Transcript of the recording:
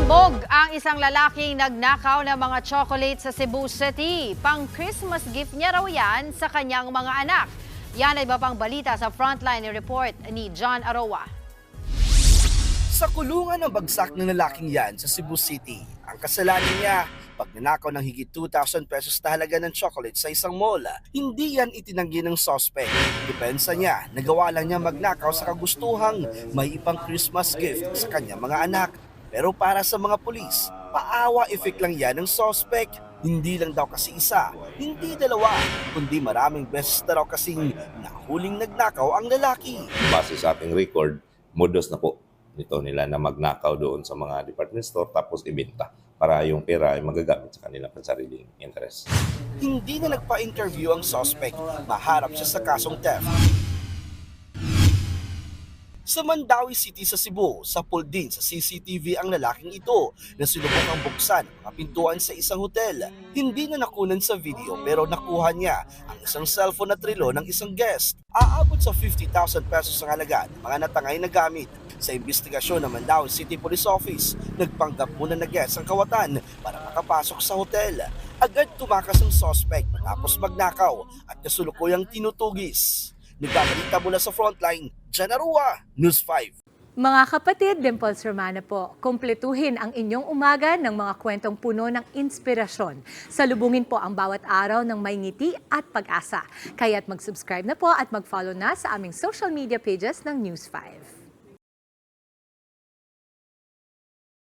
Kabog ang isang lalaking nagnakaw ng mga chocolate sa Cebu City. Pang-Christmas gift niya raw yan sa kanyang mga anak. Yan ay iba pang balita sa Frontline report ni John Aroa. Sa kulungan ng bagsak ng lalaking yan sa Cebu City, ang kasalanan niya, pagnanakaw ng higit 2,000 pesos na halaga ng chocolate sa isang mall. Hindi yan itinanggi ng suspect. Depensa niya, nagawa lang niya magnakaw sa kagustuhang may ipang Christmas gift sa kanyang mga anak. Pero para sa mga pulis, paawa effect lang yan ng suspect. Hindi lang daw kasi isa, hindi dalawa, kundi maraming beses na raw kasing nahuling nagnakaw ang lalaki. Base sa ating record, modus na po nito nila na magnakaw doon sa mga department store tapos ibenta para yung pera ay magagamit sa kanilang pansariling interest. Hindi na nagpa-interview ang suspect, maharap siya sa kasong theft. Sa Mandawi City sa Cebu, sapul din sa CCTV ang lalaking ito na sinubukang buksan ang mga pintuan sa isang hotel. Hindi na nakunan sa video pero nakuha niya ang isang cellphone at relo ng isang guest. Aabot sa 50,000 pesos ang halaga ng mga natangay na gamit. Sa investigasyon ng Mandawi City Police Office, nagpanggap muna na guest ang kawatan para makapasok sa hotel. Agad tumakas ang suspect matapos magnakaw at kasulukuyang tinutugis. Nagbabalita mula sa Frontline, John Aroa, News 5. Mga kapatid, Dimples Romana po, kumpletuhin ang inyong umaga ng mga kwentong puno ng inspirasyon. Salubungin po ang bawat araw ng may ngiti at pag-asa. Kaya't mag-subscribe na po at mag-follow na sa aming social media pages ng News 5.